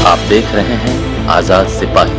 आप देख रहे हैं आजाद सिपाही।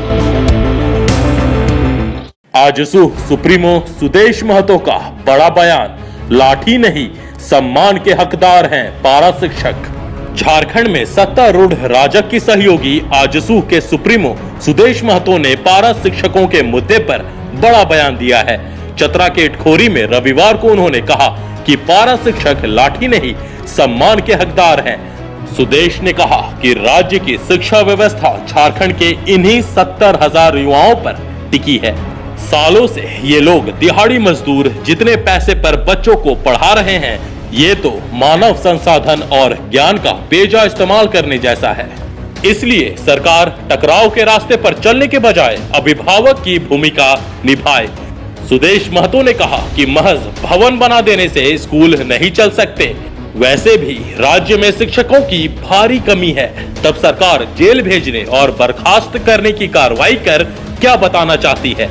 आजसू सुप्रीमो सुदेश महतो का बड़ा बयान, लाठी नहीं सम्मान के हकदार हैं पारा शिक्षक। झारखंड में सत्तारूढ़ राजग की सहयोगी आजसू के सुप्रीमो सुदेश महतो ने पारा शिक्षकों के मुद्दे पर बड़ा बयान दिया है। चतरा के इटखोरी में रविवार को उन्होंने कहा कि पारा शिक्षक लाठी नहीं सम्मान के हकदार हैं। सुदेश ने कहा कि राज्य की शिक्षा व्यवस्था झारखंड के इन्हीं 70,000 युवाओं पर टिकी है। सालों से ये लोग दिहाड़ी मजदूर जितने पैसे पर बच्चों को पढ़ा रहे हैं, ये तो मानव संसाधन और ज्ञान का बेजा इस्तेमाल करने जैसा है। इसलिए सरकार टकराव के रास्ते पर चलने के बजाय अभिभावक की भूमिका निभाए। सुदेश महतो ने कहा कि महज भवन बना देने से स्कूल नहीं चल सकते। वैसे भी राज्य में शिक्षकों की भारी कमी है, तब सरकार जेल भेजने और बर्खास्त करने की कार्रवाई कर क्या बताना चाहती है।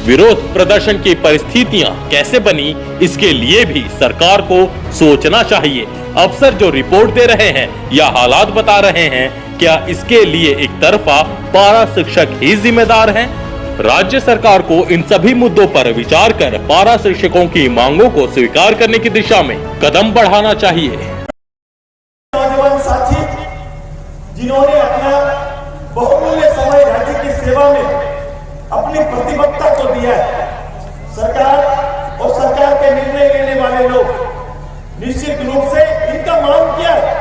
विरोध प्रदर्शन की परिस्थितियां कैसे बनी, इसके लिए भी सरकार को सोचना चाहिए। अफसर जो रिपोर्ट दे रहे हैं या हालात बता रहे हैं, क्या इसके लिए एक तरफा पारा शिक्षक ही जिम्मेदार हैं? राज्य सरकार को इन सभी मुद्दों पर विचार कर पारा शिक्षकों की मांगों को स्वीकार करने की दिशा में कदम बढ़ाना चाहिए। नौजवान साथी जिन्होंने अपना बहुमूल्य समय राज्य की सेवा में अपनी प्रतिबद्धता को दिया है, सरकार और सरकार के निर्णय लेने वाले लोग निश्चित रूप से इनका मांग क्या है,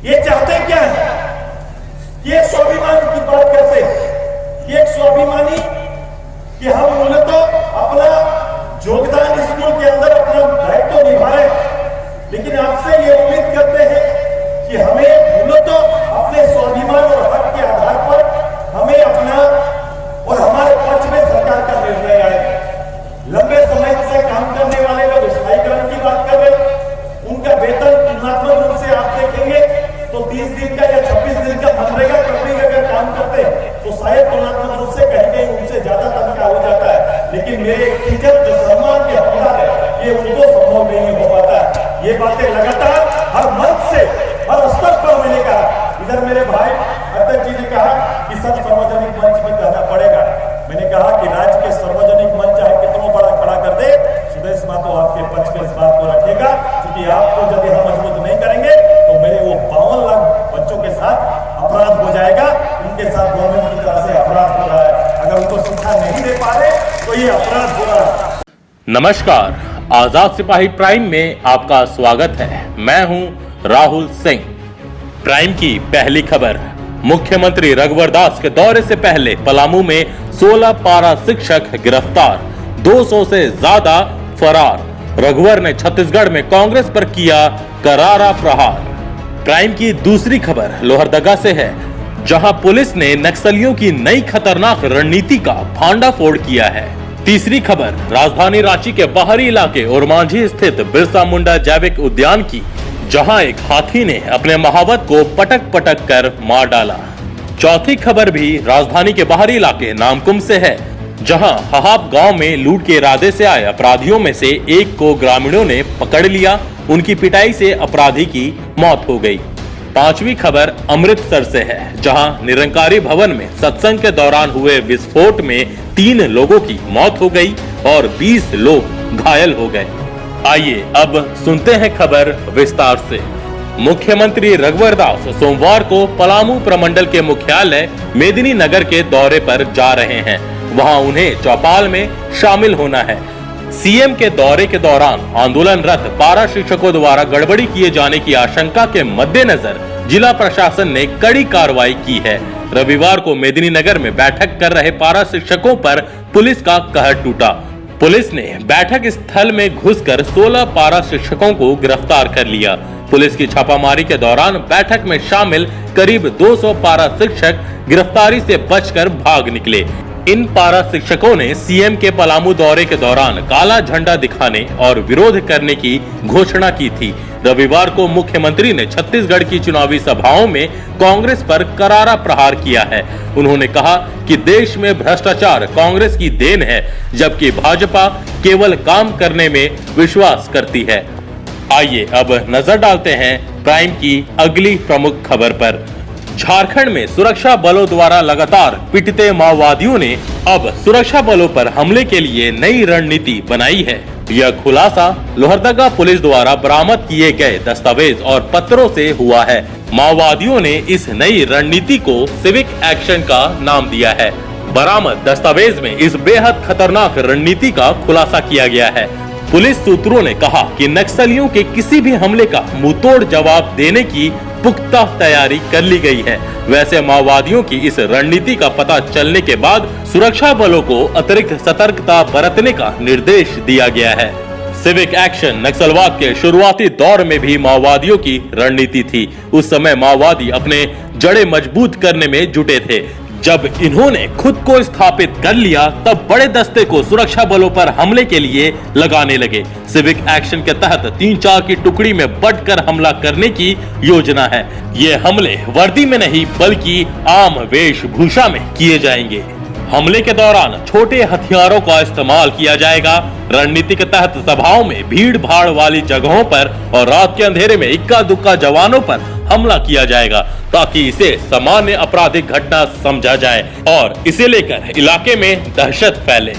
ये चाहते क्या है। ये स्वाभिमान की बात करते हैं, ये एक स्वाभिमानी कि हम मूलतः अपना योगदान स्कूल के अंदर अपना दायित्व तो निभाए, लेकिन आपसे ये उम्मीद करते हैं कि हमें मूलतः अपने स्वाभिमान और हक के आधार पर हमें अपना और हमारे पक्ष में सरकार का निर्णय आए। लंबे समय से काम करने वाले लोग स्थायीकरण की बात कर रहे, उनका वेतन तुलनात्मक रूप से आप देखेंगे तो 30 दिन का या 26 दिन का मनरेगा कंपनी अगर काम करते हैं तो शायद तुलनात्मक रूप से कहीं उनसे ज्यादा तनख्वाह हो जाता है। लेकिन मेरे टीचर जो सम्मान के हकदार है, ये उनको संभव नहीं हो पाता। ये बातें लगातार हर मंच से हर स्तर पर मैंने कहा। इधर मेरे भाई अध्यक्ष जी ने कहा कि सब सार्वजनिक मंच में कहना पड़ेगा। मैंने कहा कि राज्य के सार्वजनिक मंच चाहे कितना बड़ा खड़ा कर दे, सुदेश महतो आपके पक्ष में इस बात को रखेगा, क्योंकि आपको यदि हम मजबूत नहीं करेंगे तो मेरे वो 52 लाख बच्चों के साथ अपराध हो जाएगा। उनके साथ गवर्नमेंट की तरफ से अपराध हो रहा है। अगर उनको शिक्षा नहीं दे पा रहे तो ये अपराध हो रहा है। नमस्कार, आजाद सिपाही प्राइम में आपका स्वागत है। मैं हूं राहुल सिंह। प्राइम की पहली खबर, मुख्यमंत्री रघुवर दास के दौरे से पहले पलामू में 16 पारा शिक्षक गिरफ्तार, 200 से ज्यादा फरार। रघुवर ने छत्तीसगढ़ में कांग्रेस पर किया करारा प्रहार। प्राइम की दूसरी खबर लोहरदगा से है, जहां पुलिस ने नक्सलियों की नई खतरनाक रणनीति का भांडाफोड़ किया है। तीसरी खबर राजधानी रांची के बाहरी इलाके ओरमांझी स्थित बिरसा मुंडा जैविक उद्यान की, जहां एक हाथी ने अपने महावत को पटक पटक कर मार डाला। चौथी खबर भी राजधानी के बाहरी इलाके नामकुम से है, जहां हहाब गांव में लूट के इरादे से आए अपराधियों में से एक को ग्रामीणों ने पकड़ लिया। उनकी पिटाई से अपराधी की मौत हो गई। पांचवी खबर अमृतसर से है, जहां निरंकारी भवन में सत्संग के दौरान हुए विस्फोट में 3 लोगों की मौत हो गई और 20 लोग घायल हो गए। आइए अब सुनते हैं खबर विस्तार से। मुख्यमंत्री रघुवर दास सोमवार को पलामू प्रमंडल के मुख्यालय मेदिनी नगर के दौरे पर जा रहे हैं। वहां उन्हें चौपाल में शामिल होना है। सीएम के दौरे के दौरान आंदोलनरत पारा शिक्षकों द्वारा गड़बड़ी किए जाने की आशंका के मद्देनजर जिला प्रशासन ने कड़ी कार्रवाई की है। रविवार को मेदिनी नगर में बैठक कर रहे पारा शिक्षकों पर पुलिस का कहर टूटा। पुलिस ने बैठक स्थल में घुसकर 16 पारा शिक्षकों को गिरफ्तार कर लिया। पुलिस की छापामारी के दौरान बैठक में शामिल करीब 200 पारा शिक्षक गिरफ्तारी से बचकर भाग निकले। इन पारा शिक्षकों ने सीएम के पलामू दौरे के दौरान काला झंडा दिखाने और विरोध करने की घोषणा की थी। रविवार को मुख्यमंत्री ने छत्तीसगढ़ की चुनावी सभाओं में कांग्रेस पर करारा प्रहार किया है। उन्होंने कहा कि देश में भ्रष्टाचार कांग्रेस की देन है, जबकि भाजपा केवल काम करने में विश्वास करती है। आइए अब नजर डालते हैं प्राइम की अगली प्रमुख खबर पर। झारखंड में सुरक्षा बलों द्वारा लगातार पिटते माओवादियों ने अब सुरक्षा बलों पर हमले के लिए नई रणनीति बनाई है। यह खुलासा लोहरदगा पुलिस द्वारा बरामद किए गए दस्तावेज और पत्रों से हुआ है। माओवादियों ने इस नई रणनीति को सिविक एक्शन का नाम दिया है। बरामद दस्तावेज में इस बेहद खतरनाक रणनीति का खुलासा किया गया है। पुलिस सूत्रों ने कहा कि नक्सलियों के किसी भी हमले का मुंहतोड़ जवाब देने की पुख्ता तैयारी कर ली गई है। वैसे माओवादियों की इस रणनीति का पता चलने के बाद सुरक्षा बलों को अतिरिक्त सतर्कता बरतने का निर्देश दिया गया है। सिविक एक्शन नक्सलवाद के शुरुआती दौर में भी माओवादियों की रणनीति थी। उस समय माओवादी अपने जड़ें मजबूत करने में जुटे थे। जब इन्होंने खुद को स्थापित कर लिया तब बड़े दस्ते को सुरक्षा बलों पर हमले के लिए लगाने लगे। सिविक एक्शन के तहत 3-4 की टुकड़ी में बंटकर हमला करने की योजना है। ये हमले वर्दी में नहीं बल्कि आम वेशभूषा में किए जाएंगे। हमले के दौरान छोटे हथियारों का इस्तेमाल किया जाएगा। रणनीति के तहत सभाओं में, भीड़ भाड़ वाली जगहों पर और रात के अंधेरे में इक्का दुक्का जवानों पर हमला किया जाएगा ताकि इसे सामान्य आपराधिक घटना समझा जाए और इसे लेकर इलाके में दहशत फैले।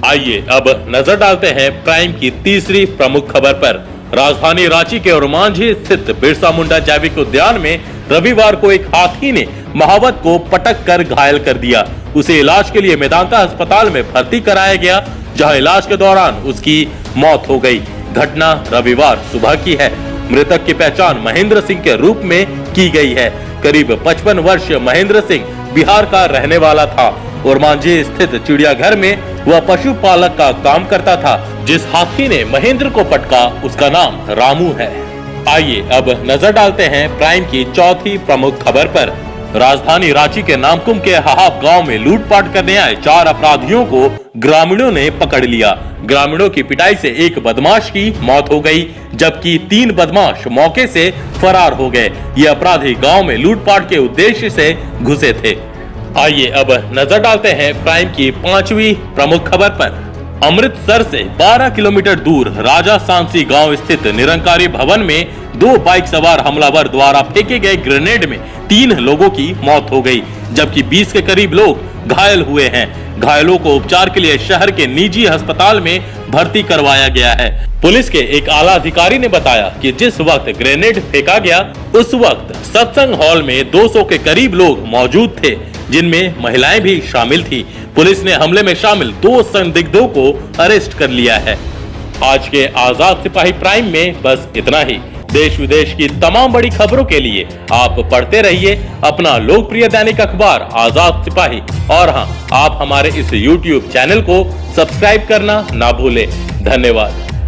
आइए अब नजर डालते हैं प्राइम की तीसरी प्रमुख खबर पर। राजधानी रांची के ओरमांझी स्थित बिरसा मुंडा जैविक उद्यान में रविवार को एक हाथी ने महावत को पटक कर घायल कर दिया। उसे इलाज के लिए मेदांता अस्पताल में भर्ती कराया गया, जहां इलाज के दौरान उसकी मौत हो गई। घटना रविवार सुबह की है। मृतक की पहचान महेंद्र सिंह के रूप में की गई है। करीब 55 वर्षीय महेंद्र सिंह बिहार का रहने वाला था। ओरमांझी स्थित चिड़ियाघर में वह पशुपालक का काम करता था। जिस हाथी ने महेंद्र को पटका उसका नाम रामू है। आइए अब नजर डालते हैं प्राइम की चौथी प्रमुख खबर पर। राजधानी रांची के नामकुम के हाहाब गांव में लूटपाट करने आए 4 अपराधियों को ग्रामीणों ने पकड़ लिया। ग्रामीणों की पिटाई से एक बदमाश की मौत हो गई, जबकि 3 बदमाश मौके से फरार हो गए। ये अपराधी गांव में लूटपाट के उद्देश्य से घुसे थे। आइए अब नजर डालते हैं प्राइम की 5वीं प्रमुख खबर पर। अमृतसर से 12 किलोमीटर दूर राजा सांसी गांव स्थित निरंकारी भवन में 2 बाइक सवार हमलावर द्वारा फेंके गए ग्रेनेड में 3 लोगों की मौत हो गई, जबकि 20 के करीब लोग घायल हुए हैं। घायलों को उपचार के लिए शहर के निजी अस्पताल में भर्ती करवाया गया है। पुलिस के एक आला अधिकारी ने बताया कि जिस वक्त ग्रेनेड फेंका गया उस वक्त सत्संग हॉल में 200 के करीब लोग मौजूद थे, जिनमें महिलाएं भी शामिल थी। पुलिस ने हमले में शामिल 2 संदिग्धों को अरेस्ट कर लिया है। आज के आजाद सिपाही प्राइम में बस इतना ही। देश विदेश की तमाम बड़ी खबरों के लिए आप पढ़ते रहिए अपना लोकप्रिय दैनिक अखबार आजाद सिपाही। और हाँ, आप हमारे इस YouTube चैनल को सब्सक्राइब करना ना भूलें। धन्यवाद।